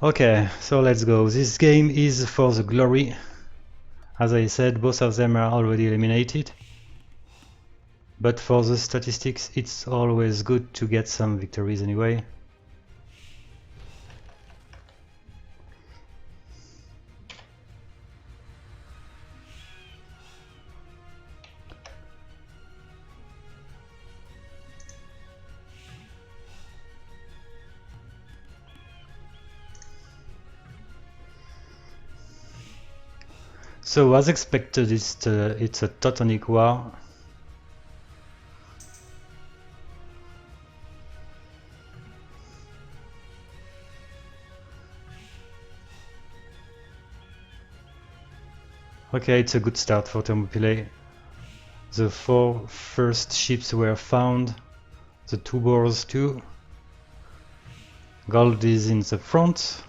Okay, so let's go. This game is for the glory. As I said, both of them are already eliminated. But for the statistics, it's always good to get some victories anyway. So as expected, it's a Teutonic war. Okay, it's a good start for Thermopylai. The 4 first ships were found, the 2 boars too. Gold is in the front.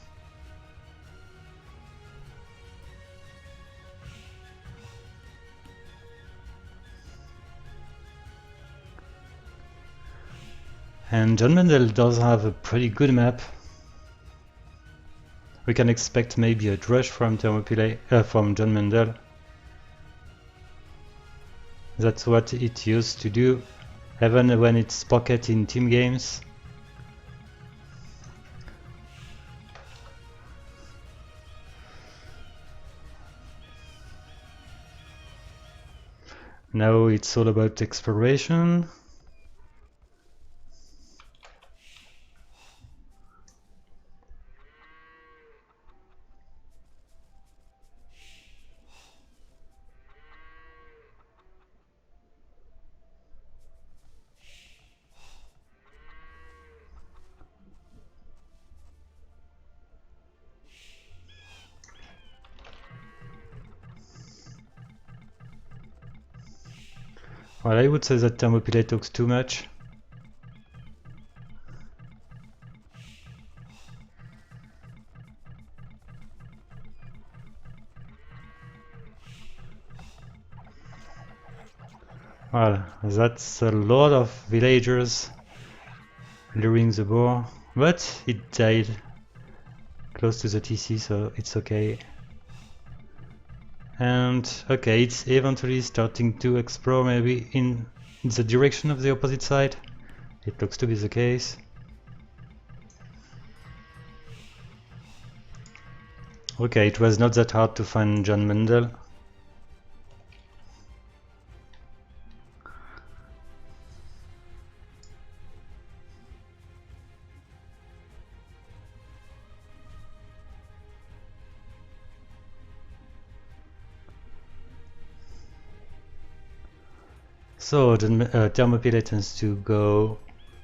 And John Mendl does have a pretty good map. We can expect maybe a rush from Thermopylai, from John Mendl. That's what it used to do, even when it's pocket in team games. Now it's all about exploration. Well, I would say that Thermopylai talks too much. Well, that's a lot of villagers luring the boar, but it died close to the TC, so it's okay. And okay, it's eventually starting to explore maybe in the direction of the opposite side. It looks to be the case. Okay, it was not that hard to find John Mendl. So Thermopylai tends to go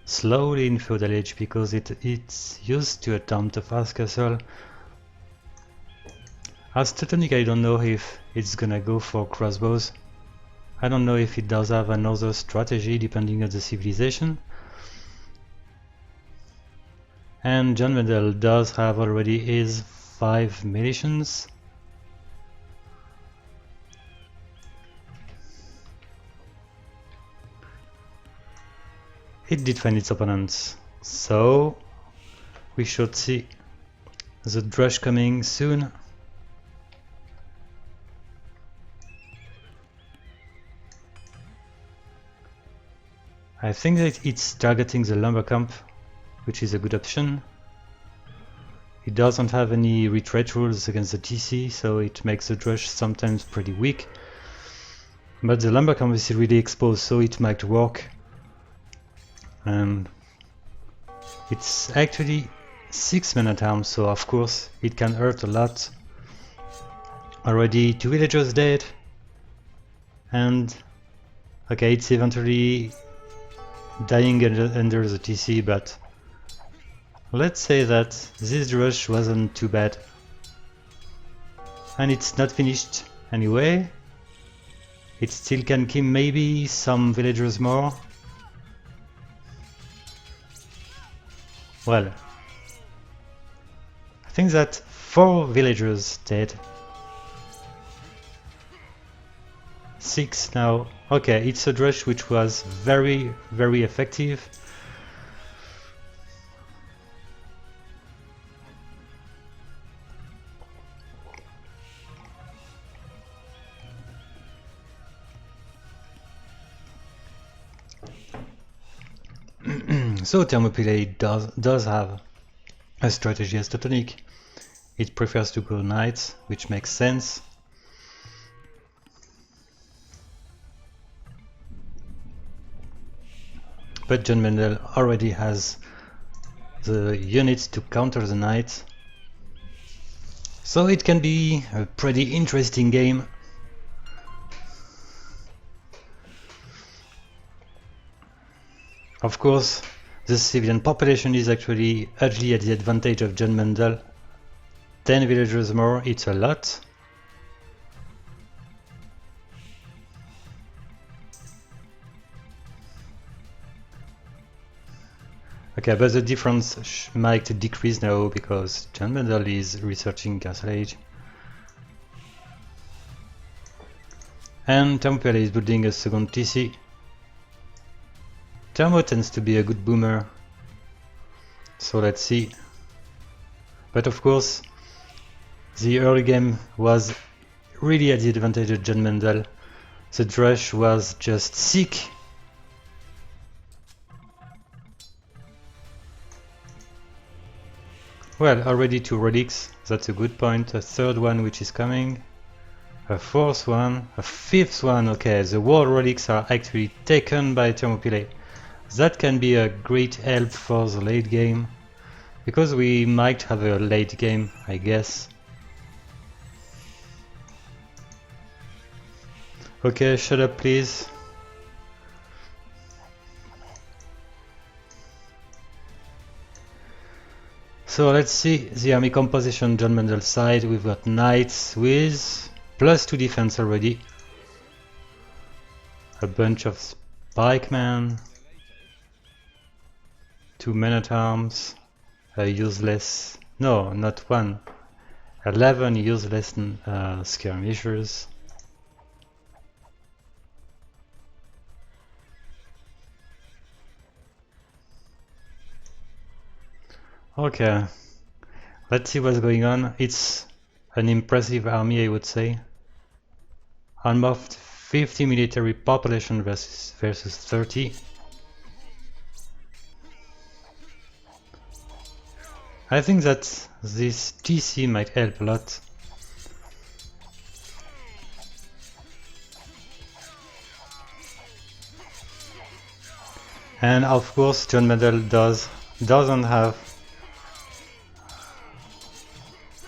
slowly in feudal age because it's used to attempt a fast castle. As Teutonic, I don't know if it's gonna go for crossbows. I don't know if it does have another strategy depending on the civilization. And John Mendl does have already his 5 militias. It did find its opponents, so we should see the drush coming soon. I think that it's targeting the lumber camp, which is a good option. It doesn't have any retreat rules against the TC, so it makes the drush sometimes pretty weak. But the lumber camp is really exposed, so it might work. And it's actually 6 men at arms, so of course it can hurt a lot. Already 2 villagers dead. And okay, it's eventually dying under the TC, but let's say that this rush wasn't too bad. And it's not finished anyway. It still can kill maybe some villagers more. Well, I think that 4 villagers dead. 6 now. Okay, it's a drush which was very, very effective. So Thermopylai does have a strategy as Teutonic. It prefers to go knights, which makes sense. But John Mendl already has the units to counter the knight. So it can be a pretty interesting game. Of course, the civilian population is actually hugely at the advantage of John Mendl. 10 villagers more, it's a lot. Okay, but the difference might decrease now because John Mendl is researching Castle Age. And Thermopylai is building a second TC. Thermo tends to be a good boomer, so let's see. But of course, the early game was really at the advantage of John Mendl. The Drush was just sick. Well, already 2 relics, that's a good point. A third one which is coming. A fourth one, a fifth one. Okay, the war relics are actually taken by Thermopylai. That can be a great help for the late game, because we might have a late game, I guess. Okay, shut up please. So let's see the army composition. John Mendl's side, we've got knights with +2 defense already. A bunch of pikemen. 2 men-at-arms, a useless, no, not one, 11 useless skirmishers. Okay, let's see what's going on. It's an impressive army, I would say. Almost 50 military population versus 30. I think that this TC might help a lot. And of course John Mendl doesn't have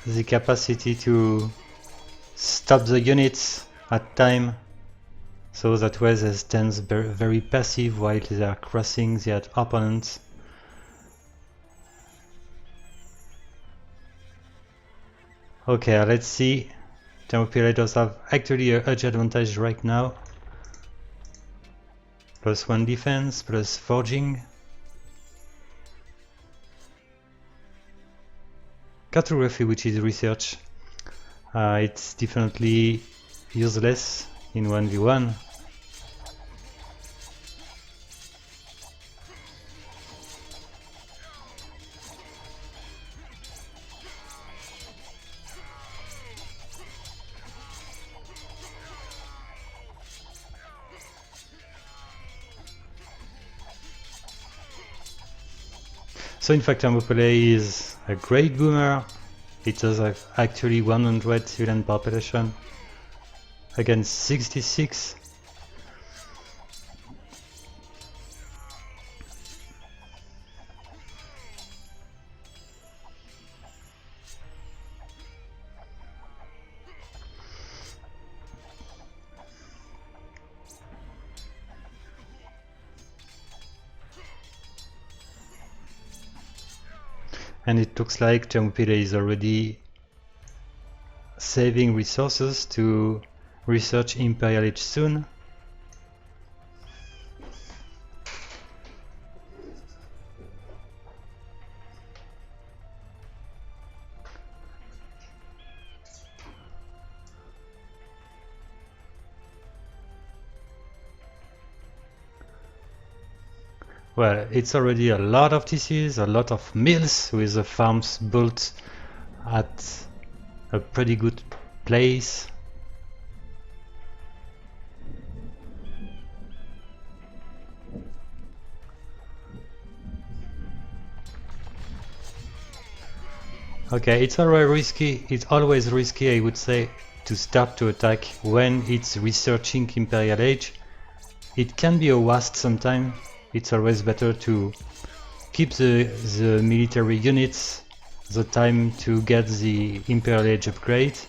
the capacity to stop the units at time, so that way they stand very passive while they are crossing their opponents. Okay, let's see. Thermopylai does have actually a huge advantage right now. +1 defense, plus forging. Cartography, which is research, it's definitely useless in 1v1. So in fact Thermopylai is a great boomer. It does have actually 100 civilian population against 66. And it looks like Thermopylai is already saving resources to research Imperial Age soon. Well, it's already a lot of TCs, a lot of mills with the farms built at a pretty good place. Okay, it's always risky. It's always risky, I would say, to start to attack when it's researching Imperial Age. It can be a waste sometimes. It's always better to keep the military units the time to get the Imperial Age upgrade.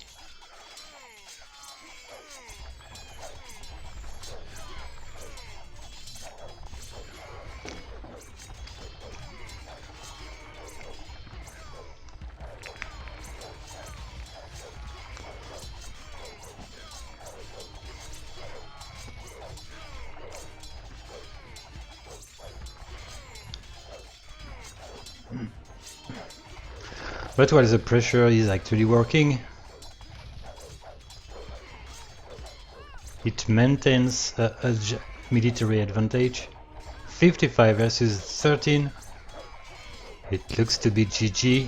But while the pressure is actually working, it maintains a military advantage. 55 versus 13. It looks to be GG.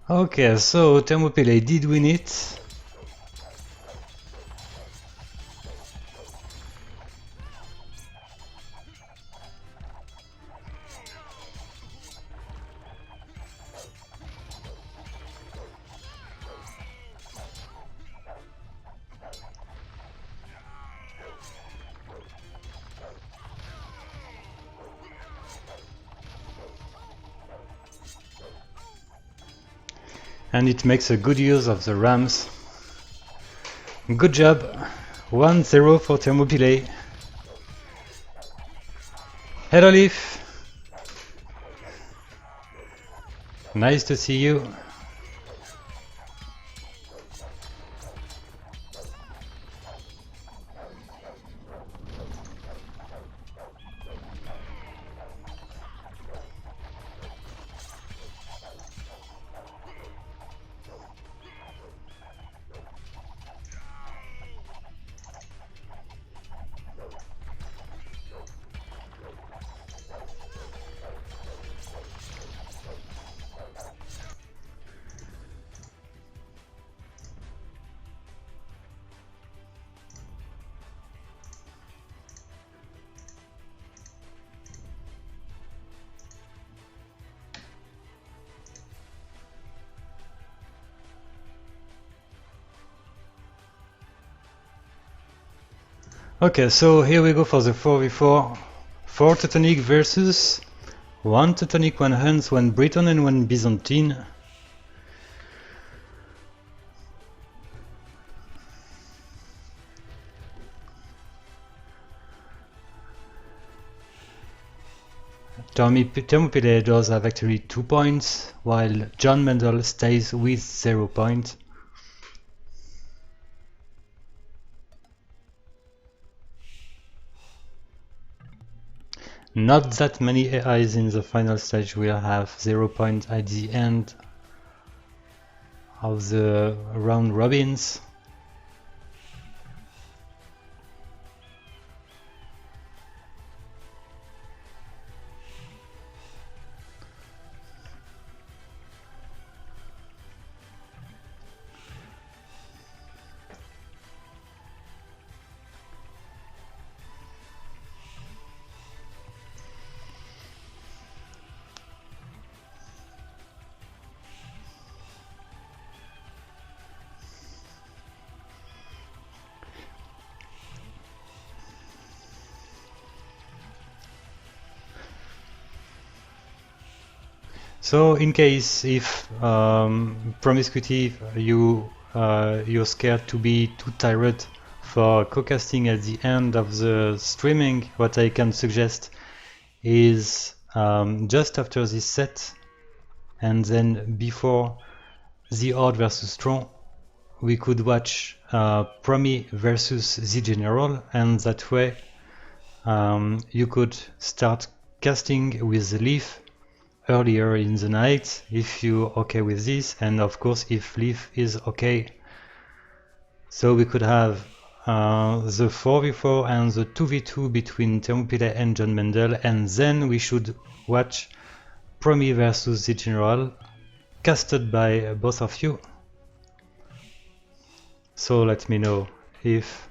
Okay, so Thermopylai did win it. And it makes a good use of the rams. Good job. 1-0 for Thermopylai. Hello Leaf. Nice to see you. Okay, so here we go for the 4v4. 4 Teutonic versus 1 Teutonic, 1 Huns, 1 Breton and 1 Byzantine. Thermopylai does have actually 2 points, while John Mendl stays with 0 points. Not that many AIs in the final stage will have 0 points at the end of the round robins. So in case if promiscuity you're scared to be too tired for co-casting at the end of the streaming, what I can suggest is just after this set and then before the Horde versus Strong, we could watch Promi versus the General, and that way you could start casting with the Leaf earlier in the night, if you're okay with this, and of course if Leaf is okay. So we could have the 4v4 and the 2v2 between Thermopylai and John Mendl, and then we should watch Promi versus the General, casted by both of you. So let me know if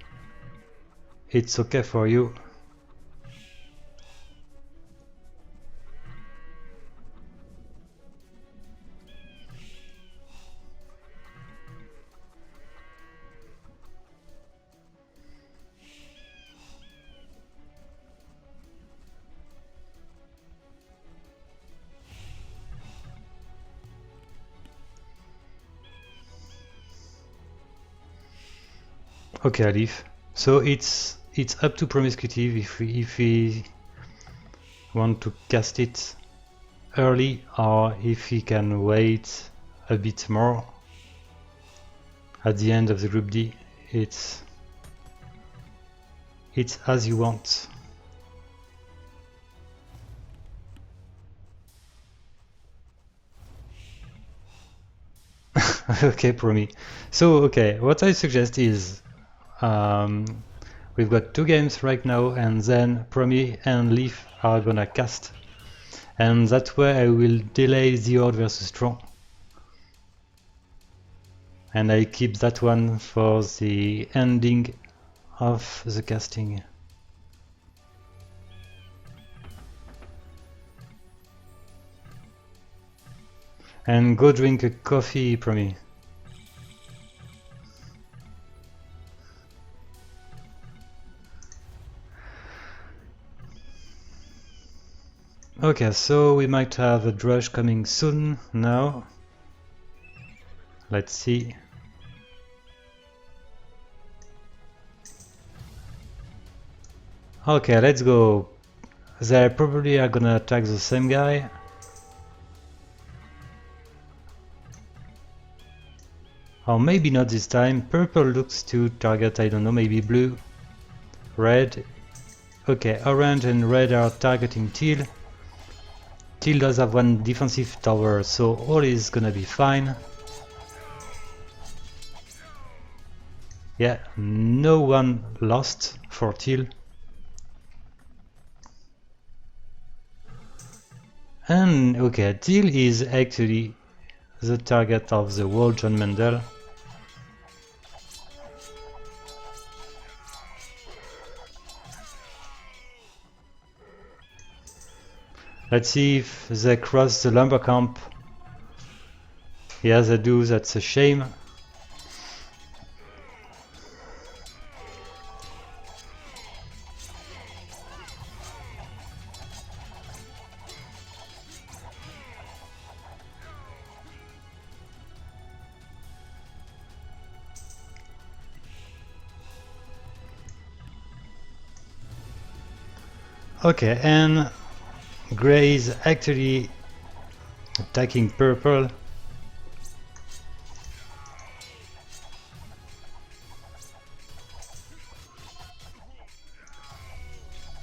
it's okay for you. Okay, Leaf. So it's up to Promiscutive if we want to cast it early or if he can wait a bit more at the end of the group D. It's as you want. Okay, Promi. So okay, what I suggest is we've got 2 games right now, and then Promi and Leaf are gonna cast, and that way I will delay the Horde versus Tron, and I keep that one for the ending of the casting. And go drink a coffee, Promi. Okay, so we might have a drush coming soon now. Let's see. Okay, let's go. They probably are gonna attack the same guy. Or maybe not this time. Purple looks to target, I don't know, maybe blue. Red. Okay, orange and red are targeting teal. Teal does have 1 defensive tower, so all is gonna be fine. Yeah, no one lost for teal. And okay, teal is actually the target of the wall John Mendl. Let's see if they cross the lumber camp. Yeah, they do, that's a shame. Okay, and Grey is actually attacking purple.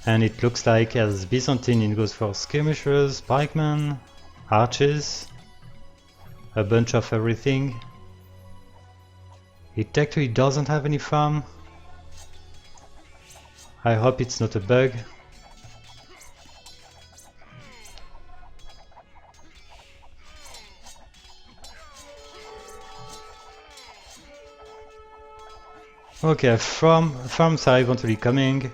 And it looks like as Byzantine it goes for skirmishers, pikemen, archers, a bunch of everything. It actually doesn't have any farm. I hope it's not a bug. Okay, farms are eventually coming.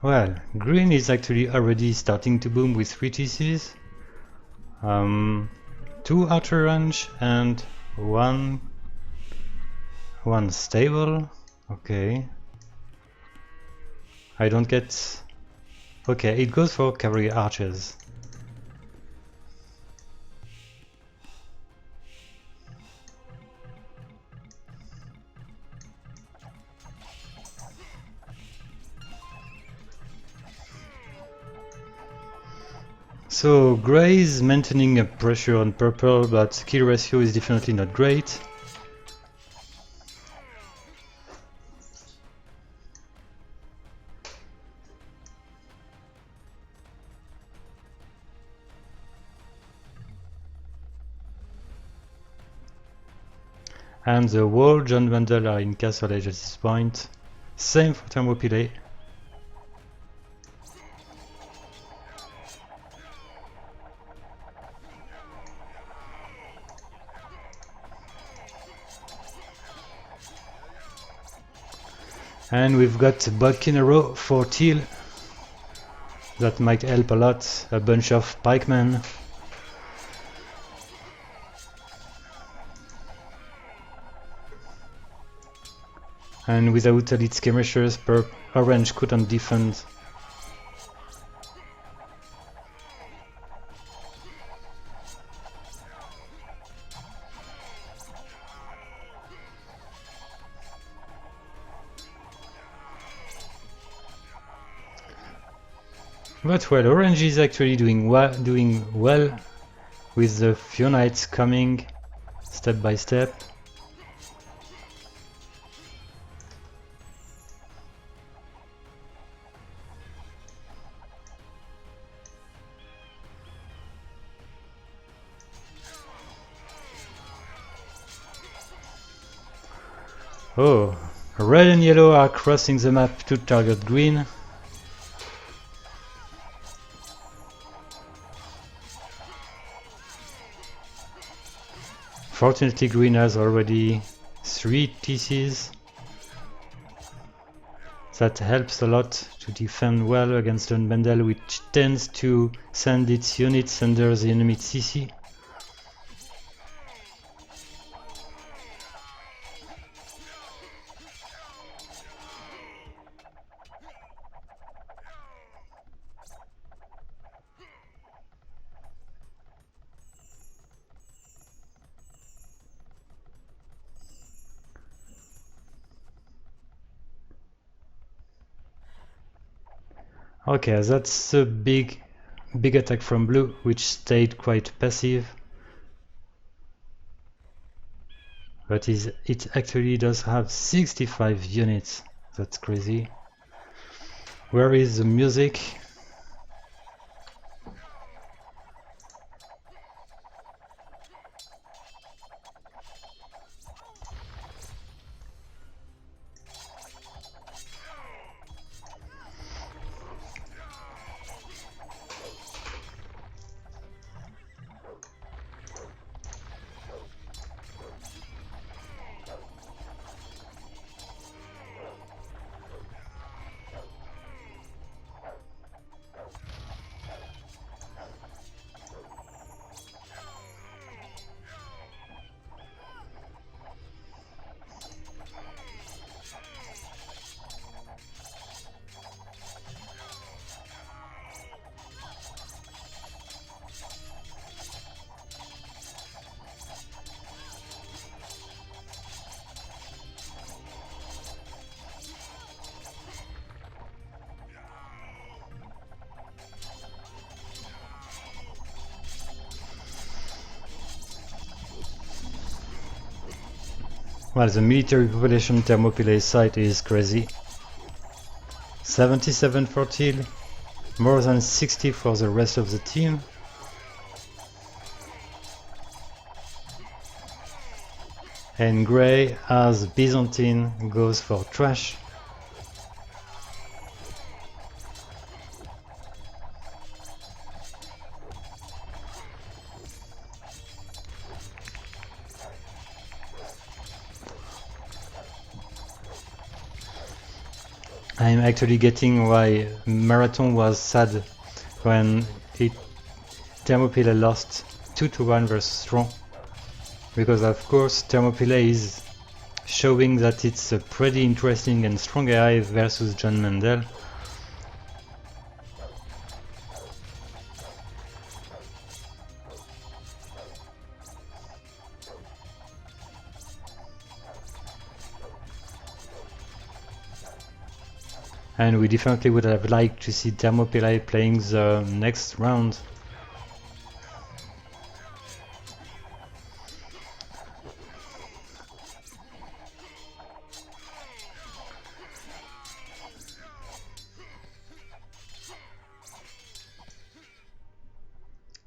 Well, green is actually already starting to boom with 3 TCs. 2 archer range and one stable. Okay. I don't get... Okay, it goes for cavalry archers. So Grey is maintaining a pressure on purple, but kill ratio is definitely not great. And the wall John Mendl are in Castle Age at this point. Same for Thermopylai. And we've got Bodkin in a row for Teal. That might help a lot. A bunch of pikemen. And without elite skirmishers, orange couldn't defend. But well, orange is actually doing well with the few knights coming step by step. Oh, red and yellow are crossing the map to target green. Fortunately, green has already 3 TCs. That helps a lot to defend well against John Mendl, which tends to send its units under the enemy CC. Okay, that's a big attack from blue, which stayed quite passive. But it actually does have 65 units. That's crazy. Where is the music? Well, the military population Thermopylai site is crazy. 77 for Teal, more than 60 for the rest of the team. And Grey, as Byzantine, goes for trash. I'm actually getting why Marathon was sad when Thermopylai lost 2-1 versus Strong. Because of course Thermopylai is showing that it's a pretty interesting and strong AI versus John Mendl. And we definitely would have liked to see Thermopylai playing the next round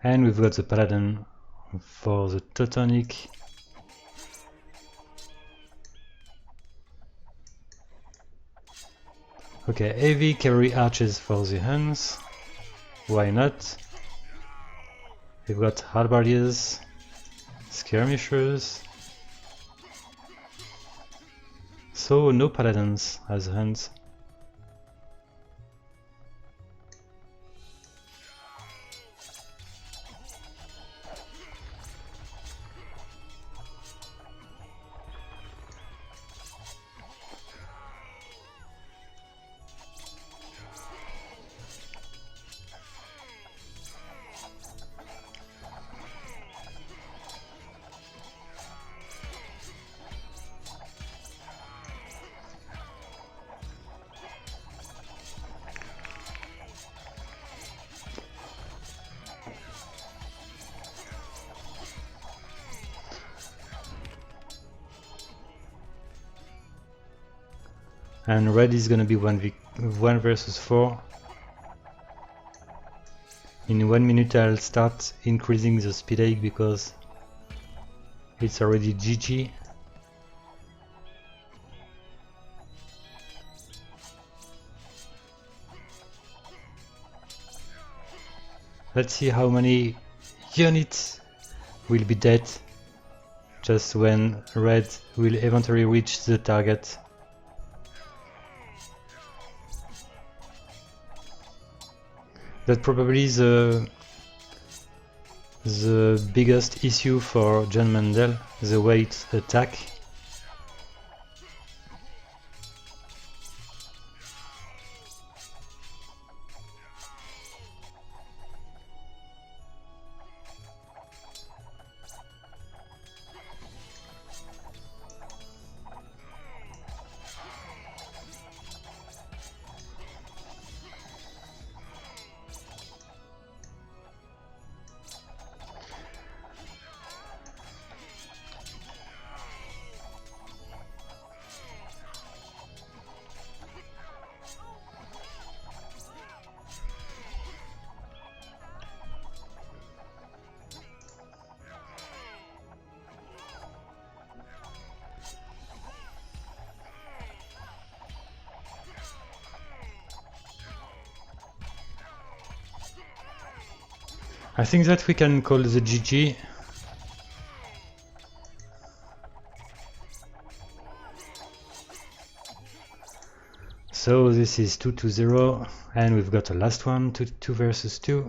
And we've got the Paladin for the Teutonic. Okay, heavy cavalry archers for the Huns. Why not? We've got halberdiers, skirmishers. So no paladins as Huns. And red is gonna be 1 versus 4. In 1 minute I'll start increasing the speed egg because it's already GG. Let's see how many units will be dead just when red will eventually reach the target. That's probably the biggest issue for John Mendl, the way it attack. I think that we can call the GG. So this is 2-0, and we've got a last one, 2 versus 2.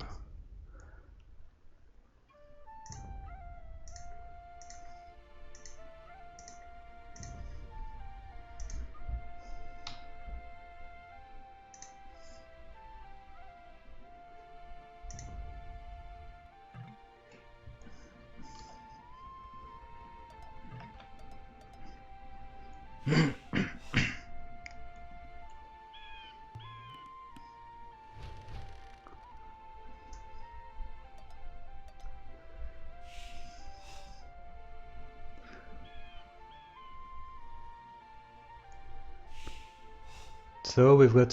So we've got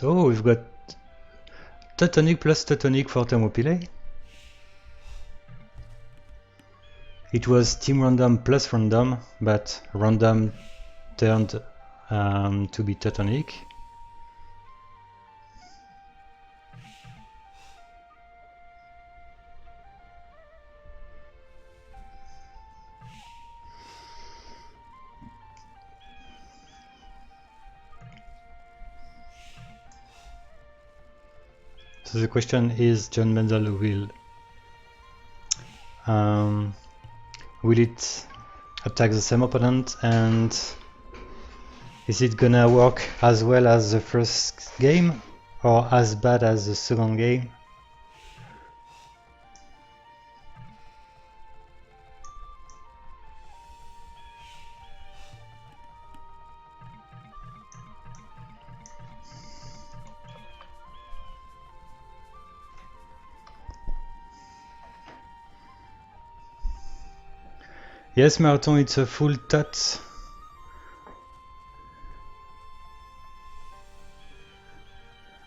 Teutonic plus Teutonic for Thermopylai. It was team random plus random, but random turned to be Teutonic. So the question is, John Mendl will it attack the same opponent, and is it gonna work as well as the first game or as bad as the second game? Yes, Marathon, it's a full tot.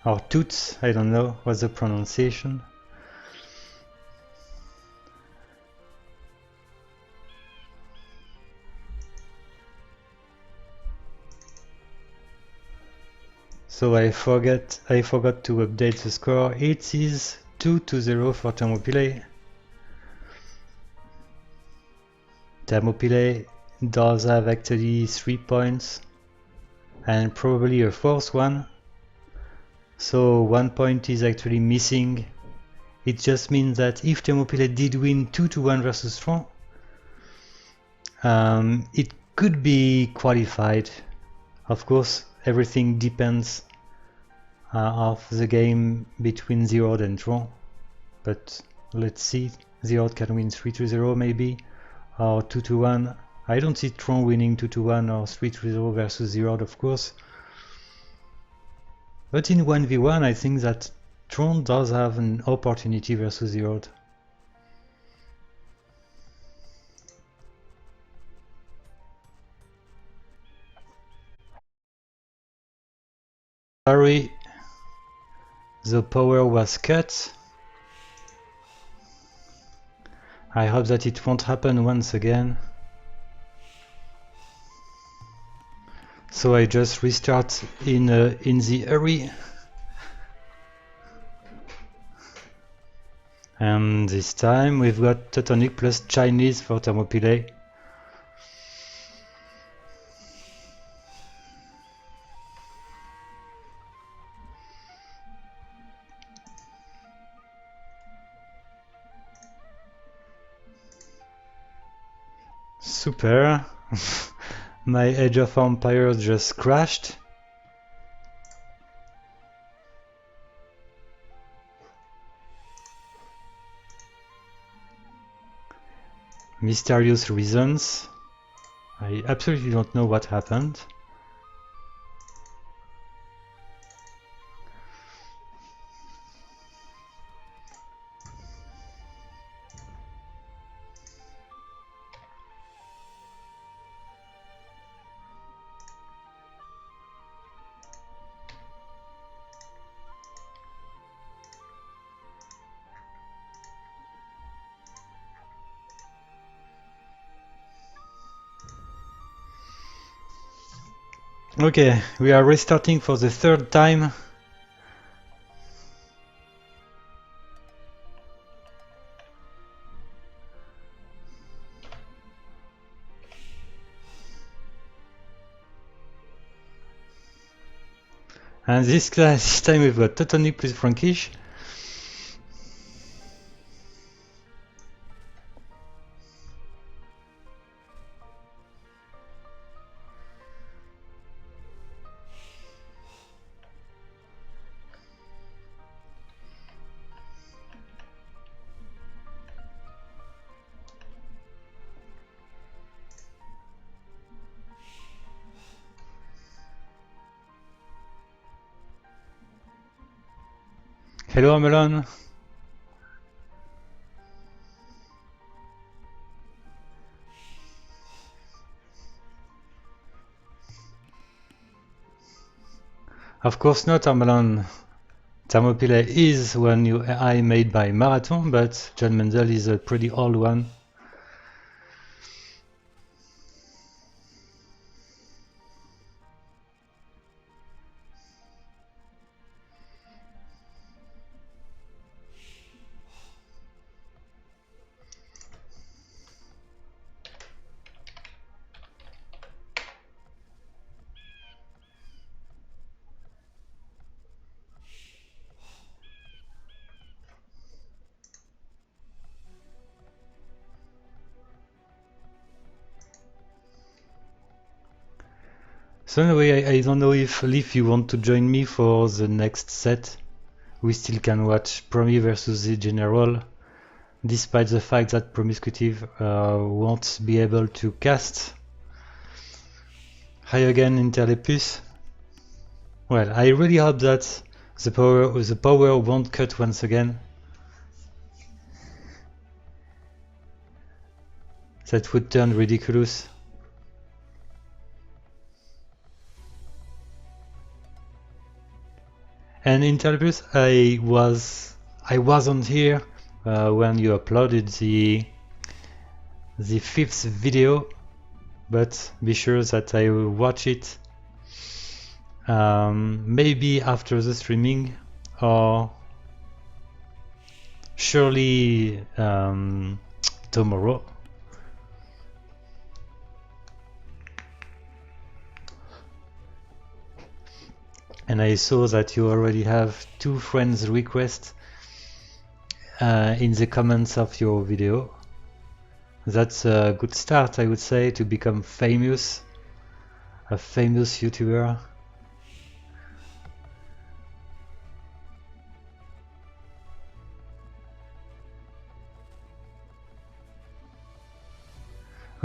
Or toots, I don't know what's the pronunciation. So I forgot to update the score. It is 2-0 for Thermopylai. Thermopylai does have actually 3 points and probably a fourth one. So 1 point is actually missing. It just means that if Thermopylai did win 2-1 versus Tron, it could be qualified. Of course, everything depends of the game between Zeroed and Tron, but let's see. Zeroed can win 3-0 maybe, or 2-1. I don't see Tron winning 2-1 or 3-0 versus Zeroed, of course. But in 1v1, I think that Tron does have an opportunity versus Zeroed. Sorry, the power was cut. I hope that it won't happen once again. So I just restart in the hurry. And this time we've got Teutonic plus Chinese for Thermopylai. Super. My Age of Empires just crashed. Mysterious reasons. I absolutely don't know what happened. Okay, we are restarting for the third time. And this time we've got Teutonic plus Frankish. Hello Melon. Of course not, Armelon. Thermopylai is one new AI made by Marathon, but John Mendl is a pretty old one. So anyway, I don't know if Leaf you want to join me for the next set. We still can watch Promi versus the General, despite the fact that Promiscutive won't be able to cast. Hi again, Interlepus. Well, I really hope that the power won't cut once again. That would turn ridiculous. And Interlepus, I wasn't here when you uploaded the 5th video, but be sure that I will watch it maybe after the streaming, or surely tomorrow. And I saw that you already have 2 friends requests in the comments of your video. That's a good start, I would say, to become famous, a famous YouTuber.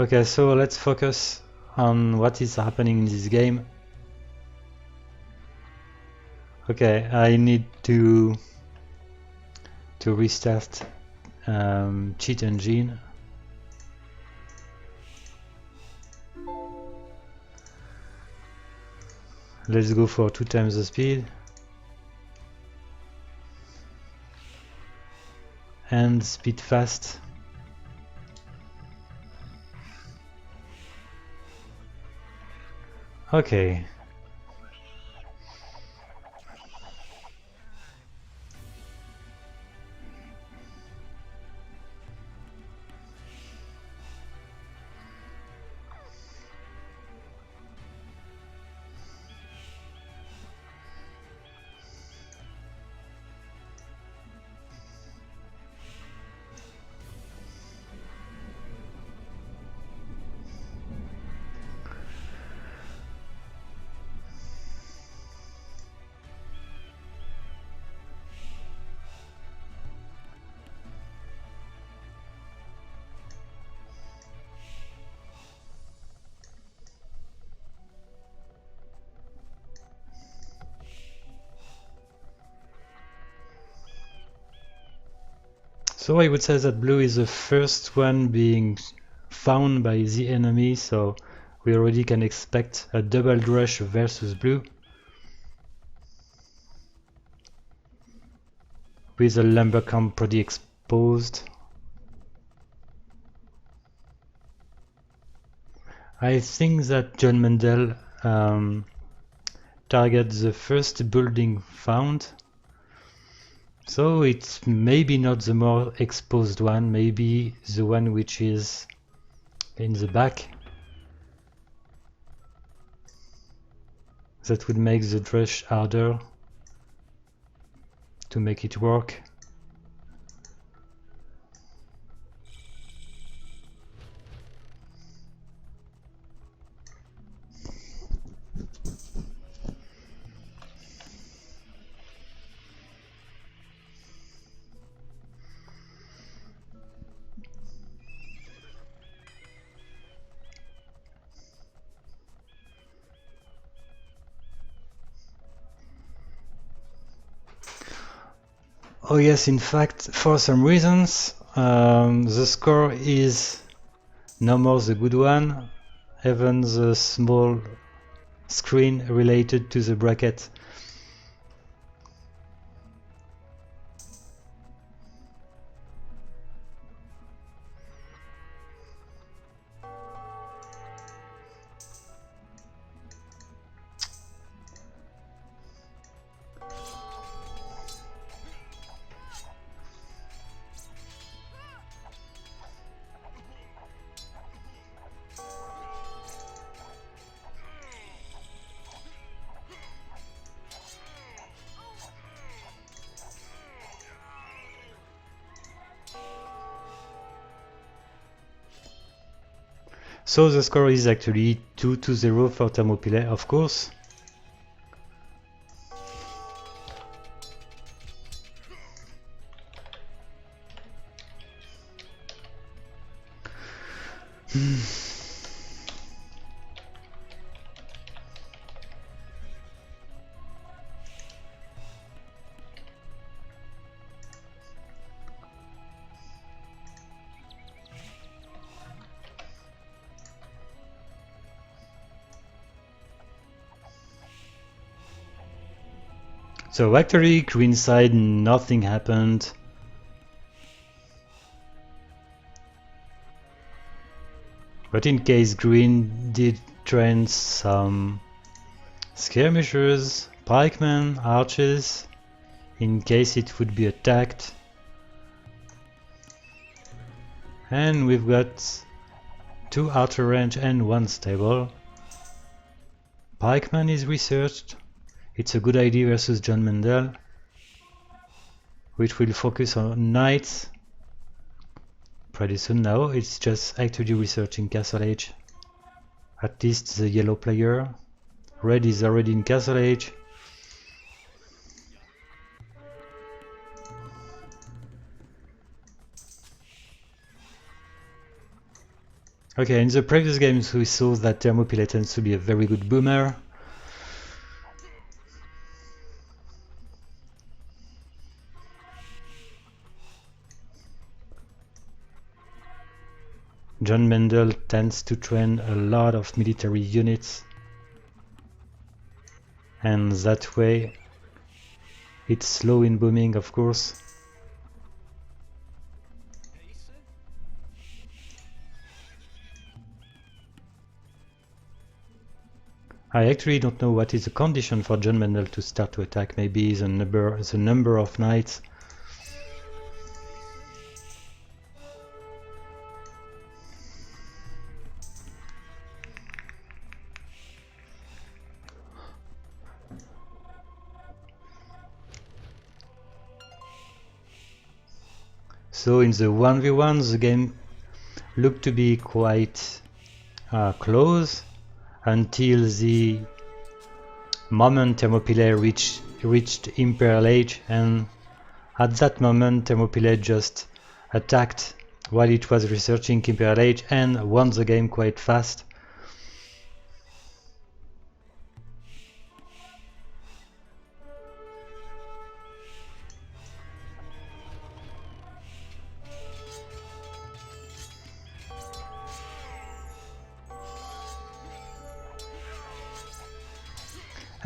Okay, so let's focus on what is happening in this game. Okay, I need to restart cheat engine. Let's go for 2 times the speed and speed fast. Okay. So I would say that blue is the first one being found by the enemy, so we already can expect a double rush versus blue, with the lumber camp pretty exposed. I think that John Mendl targets the first building found, so it's maybe not the more exposed one, maybe the one which is in the back. That would make the rush harder to make it work. Oh yes, in fact, for some reasons, the score is no more the good one, even the small screen related to the bracket. So the score is actually 2-0 for Thermopylai, of course. So actually, green side, nothing happened. But in case green did train some Skirmishers, pikemen, archers, in case it would be attacked. And we've got 2 outer range and 1 stable. Pikeman is researched. It's a good idea versus John Mendl, which will focus on knights pretty soon now. It's just actually researching Castle Age. At least the yellow player. Red is already in Castle Age. Okay, in the previous games we saw that Thermopylai tends to be a very good boomer. John Mendl tends to train a lot of military units, and that way it's slow in booming, of course. I actually don't know what is the condition for John Mendl to start to attack. Maybe the number of knights. So in the 1v1 the game looked to be quite close until the moment Thermopylai reached Imperial Age, and at that moment Thermopylai just attacked while it was researching Imperial Age and won the game quite fast.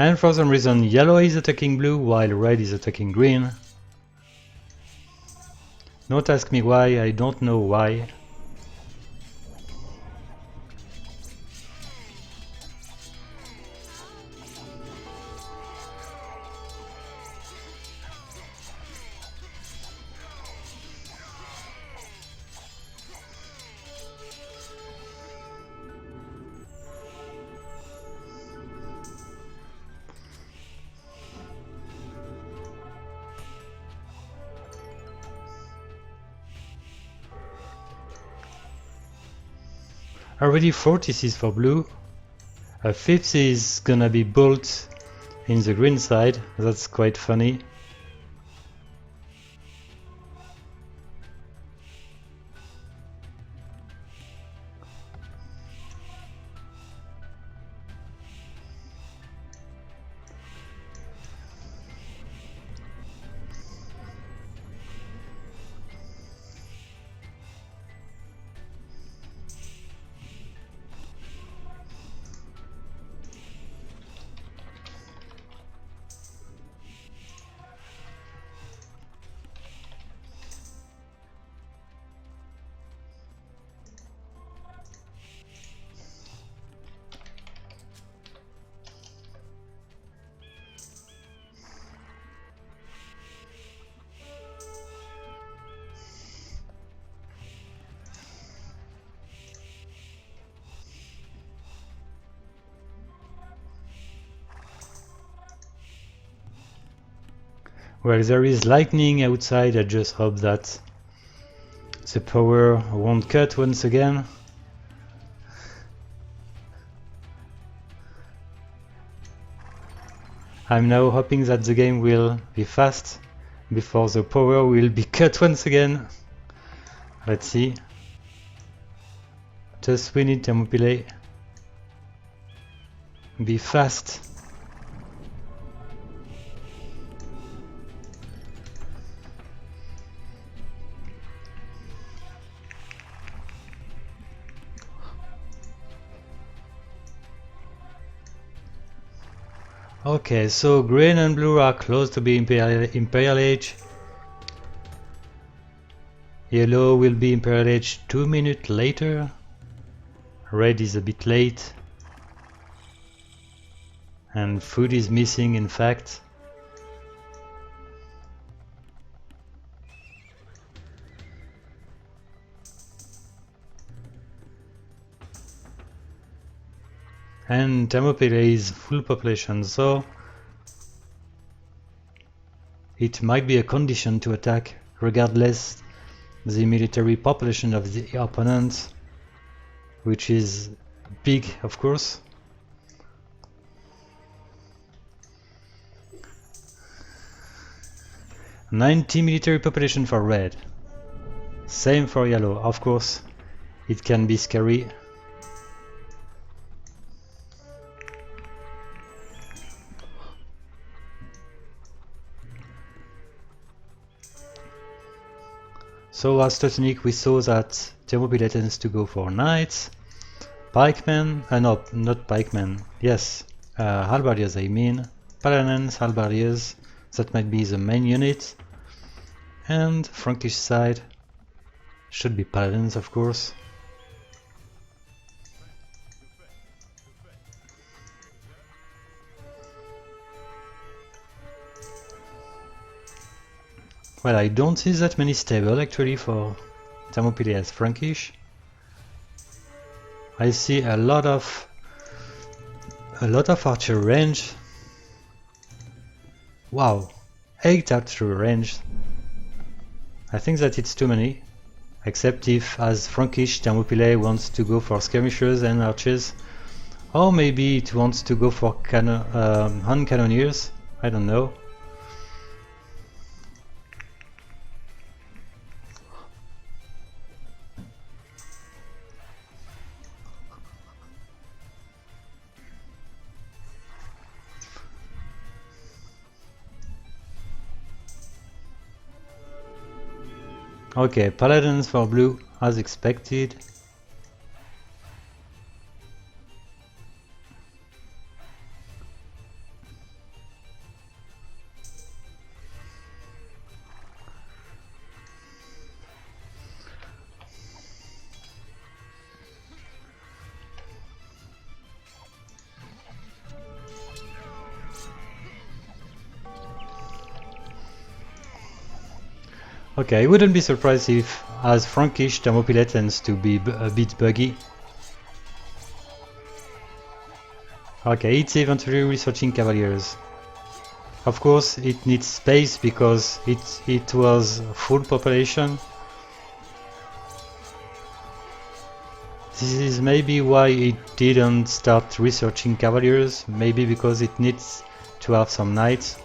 And for some reason yellow is attacking blue while red is attacking green. Don't ask me why, I don't know why. Already 4 TCs for blue. A 5th is gonna be built in the green side, that's quite funny. Well, there is lightning outside, I just hope that the power won't cut once again. I'm now hoping that the game will be fast before the power will be cut once again. Let's see. Just we need Thermopylai. Be fast. Okay, so green and blue are close to be Imperial Age. Yellow will be Imperial Age 2 minutes later. Red is a bit late. And food is missing, in fact. And Thermopylai is full population, so it might be a condition to attack regardless the military population of the opponent, which is big, of course. $90 military population for red. Same for yellow, of course. It can be scary. So as Teutonic we saw that Thermopylai tends to go for knights, pikemen, no, not pikemen, yes, halberdiers I mean, paladins, halberdiers, that might be the main unit, and Frankish side should be paladins of course. Well, I don't see that many stable actually for Thermopylai as Frankish. I see a lot of archer range. Wow, 8 archer range. I think that it's too many, except if as Frankish Thermopylai wants to go for skirmishers and archers, or maybe it wants to go for hand cannoneers, I don't know. Okay, paladins for blue, as expected. Okay, I wouldn't be surprised if, as Frankish, Thermopylai tends to be a bit buggy. Okay, it's eventually researching Cavaliers. Of course, it needs space because it was full population. This is maybe why it didn't start researching Cavaliers, maybe because it needs to have some knights.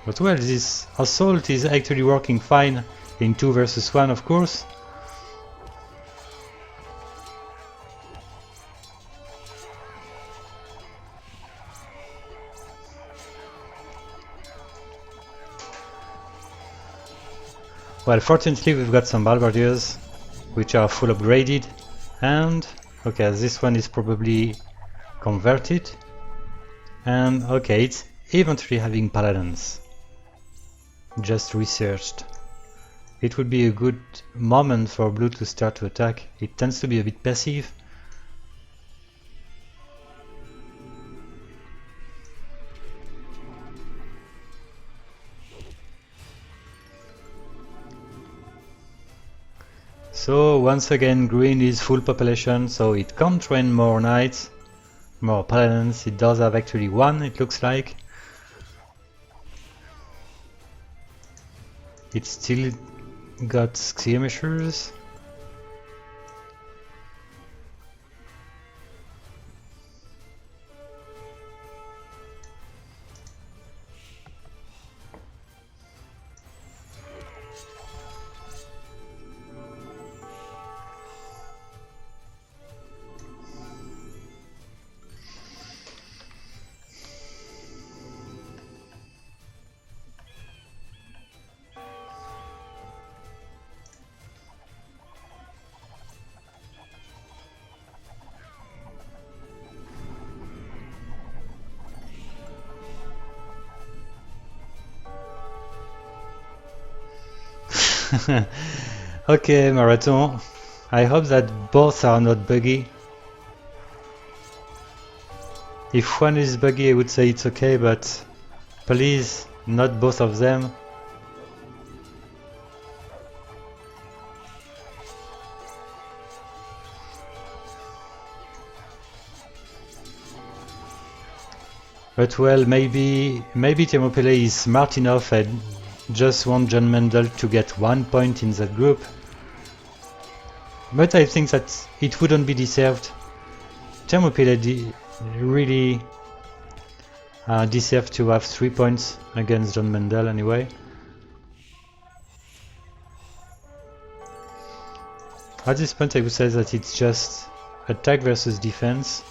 But well, this assault is actually working fine in 2 versus 1, of course. Well, fortunately we've got some halberdiers, which are full upgraded, and okay, this one is probably converted, and okay, it's eventually having paladins. Just researched. It would be a good moment for blue to start to attack. It tends to be a bit passive. So once again green is full population, so it can't train more knights, more paladins. It does have actually one, it looks like. It's still got skirmishers. Okay, Marathon. I hope that both are not buggy. If one is buggy I would say it's okay, but please, not both of them. But well, maybe Thermopylai is smart enough and just want John Mendl to get 1 point in that group. But I think that it wouldn't be deserved. Thermopylai really deserved to have 3 points against John Mendl anyway. At this point I would say that it's just attack versus defense.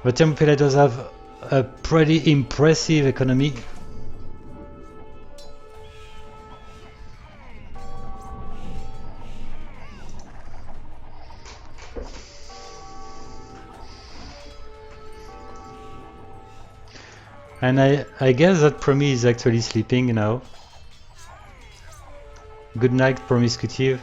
But Thermopylai does have a pretty impressive economy. And I guess that Promi is actually sleeping now. Good night, Promiscutive.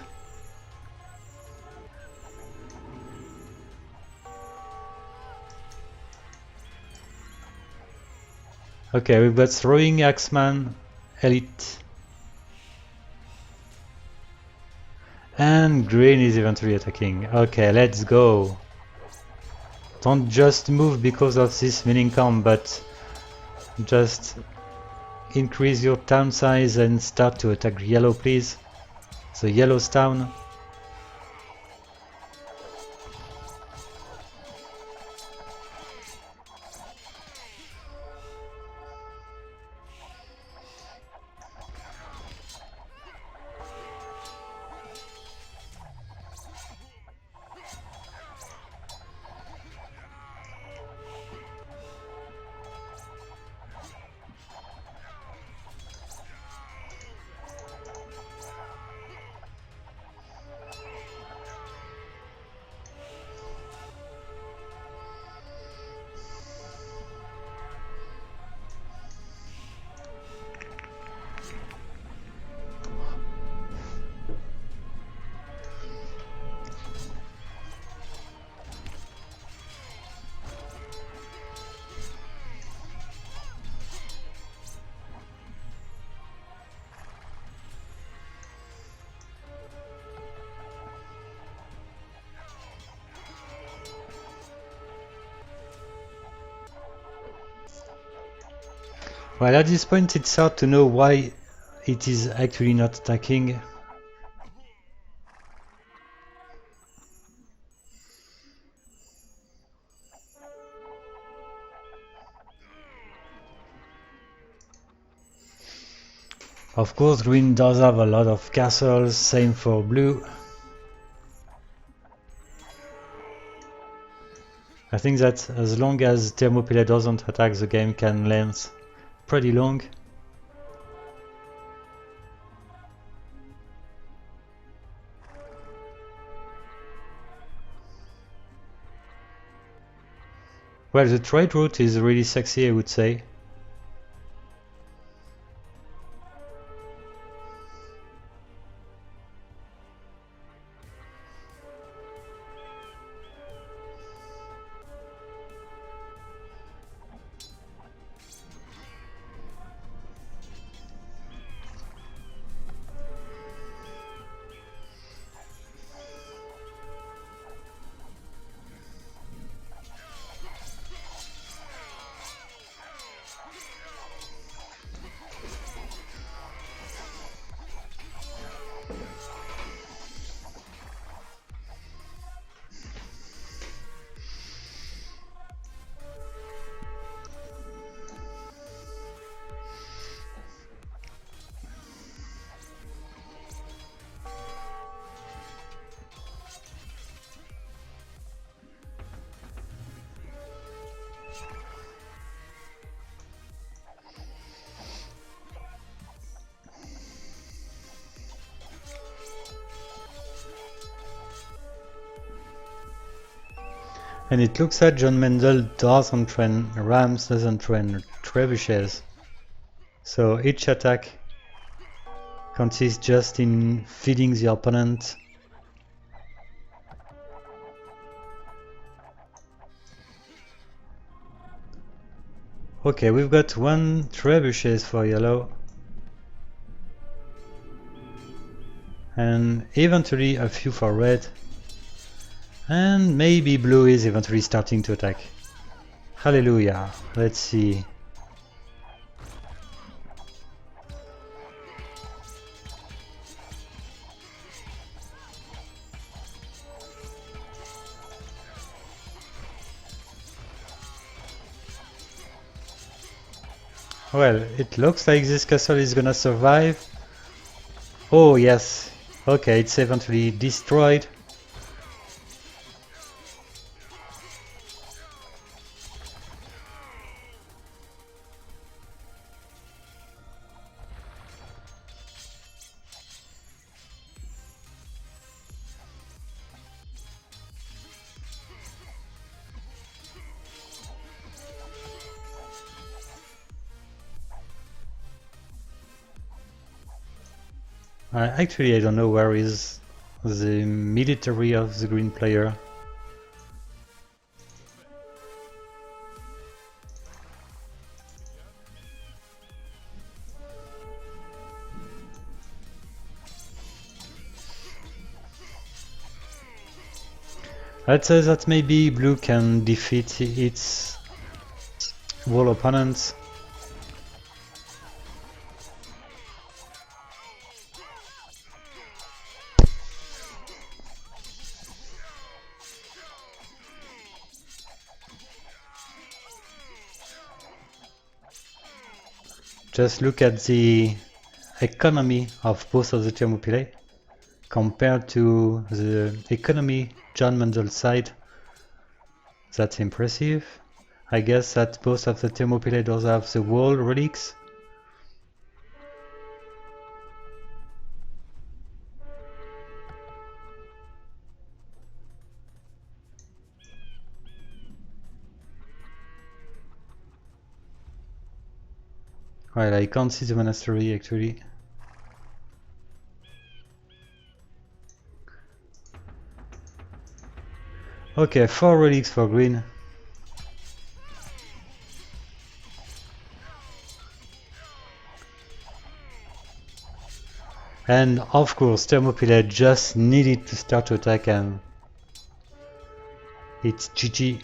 Okay, we've got Throwing Axeman, Elite. And Green is eventually attacking. Okay, let's go. Don't just move because of this winning comp, but just increase your town size and start to attack yellow, please. So yellow's town. Well, at this point it's hard to know why it is actually not attacking. Of course, green does have a lot of castles, same for blue. I think that as long as Thermopylai doesn't attack, the game can last pretty long. Well, the trade route is really sexy, I would say. And it looks like John Mendl doesn't train rams, doesn't train trebuchets. So each attack consists just in feeding the opponent Okay, we've got 1 trebuchet for yellow. And eventually a few for red. And maybe blue is eventually starting to attack. Hallelujah. Let's see. Well, it looks like this castle is gonna survive. Oh yes. Okay, it's eventually destroyed. Actually, I don't know where is the military of the green player. Let's say that maybe blue can defeat its wall opponents. Just look at the economy of both of the Thermopylai compared to the economy John Mendl side. That's impressive. I guess that both of the Thermopylai does have the wall relics. Well, I can't see the monastery actually. Okay, 4 relics for green. And of course, Thermopylai just needed to start to attack and it's GG.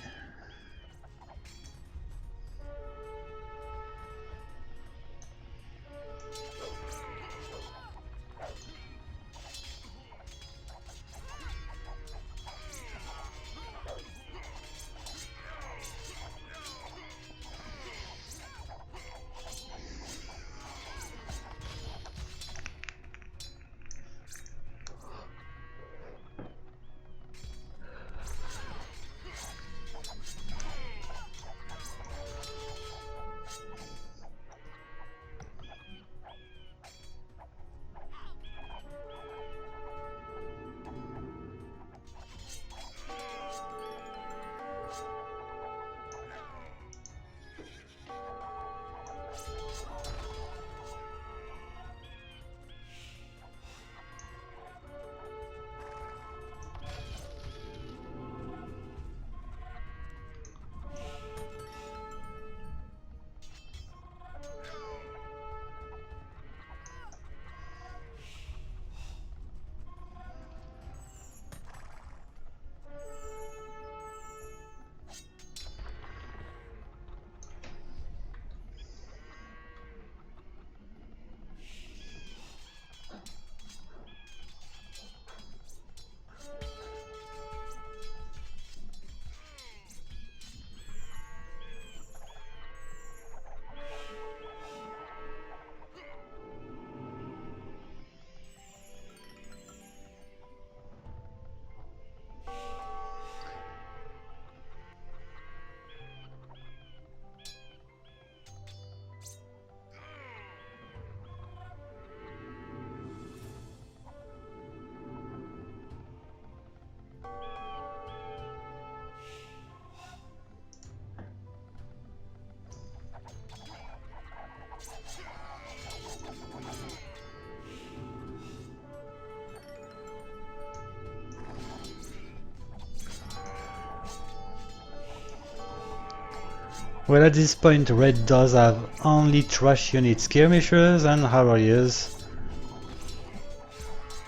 Well, at this point, Red does have only trash unit skirmishers and harriers.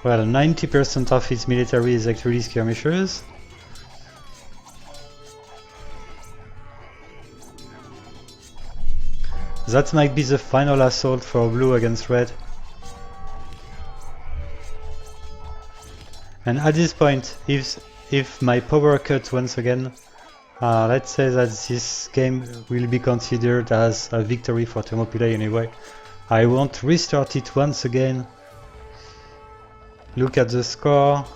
Well, 90% of its military is actually skirmishers. That might be the final assault for Blue against Red. And at this point, if my power cuts once again, let's say that this game will be considered as a victory for Thermopylai anyway. I won't restart it once again. Look at the score.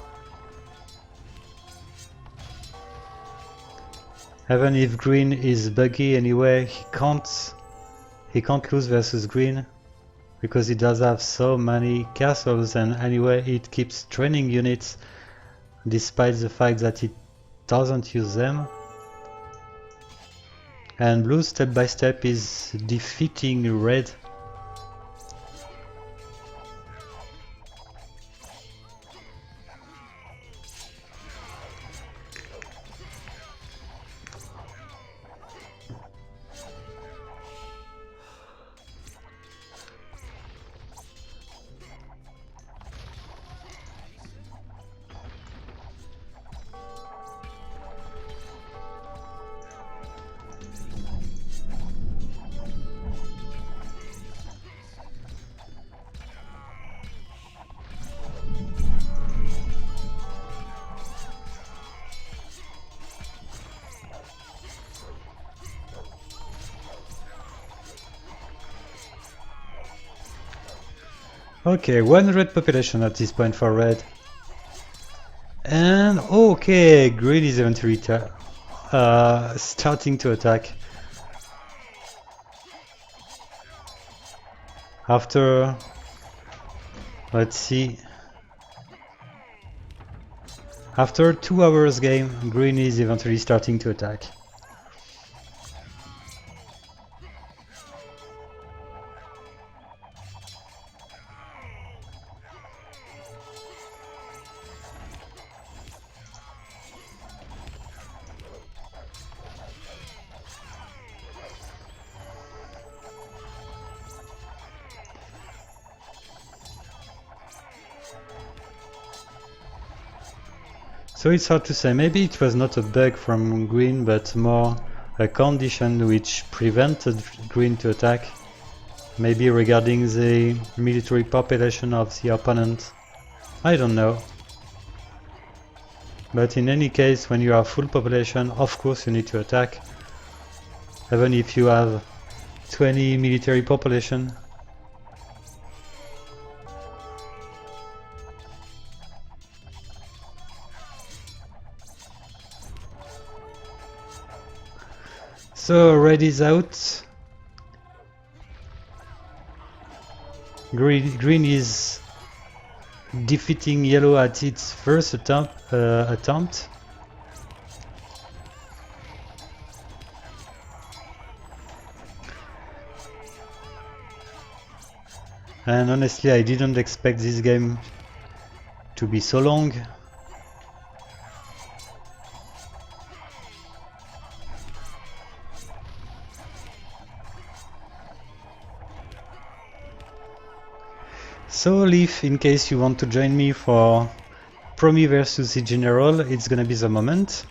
Even if green is buggy anyway, he can't lose versus green because he does have so many castles, and anyway it keeps training units despite the fact that it doesn't use them. And blue step by step is defeating red. Okay, 1 red population at this point for red. And okay, green is eventually starting to attack. After, let's see, after 2 hours game, green is eventually starting to attack. So it's hard to say, maybe it was not a bug from green, but more a condition which prevented green to attack. Maybe regarding the military population of the opponent. I don't know. But in any case, when you are full population, of course you need to attack. Even if you have 20 military population. So red is out. Green is defeating yellow at its first attempt. And honestly, I didn't expect this game to be so long. So Leaf, in case you want to join me for Promi versus the General, it's gonna be the moment.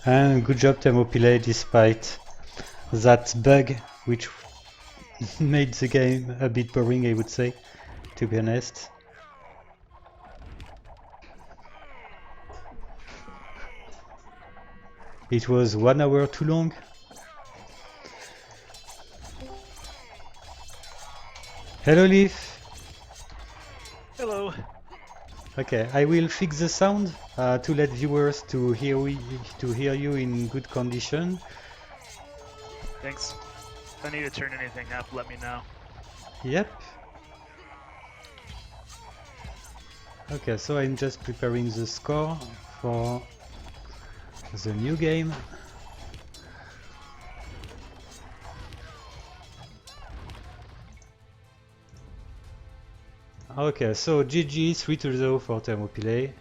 And good job Thermopylai, despite that bug which made the game a bit boring, I would say, to be honest. It was 1 hour too long. Hello Leaf! Okay, I will fix the sound to let viewers to hear you in good condition. Thanks. If I need to turn anything up, let me know. Yep. Okay, so I'm just preparing the score for the new game. Okay, so GG 3-0 for Thermopylai.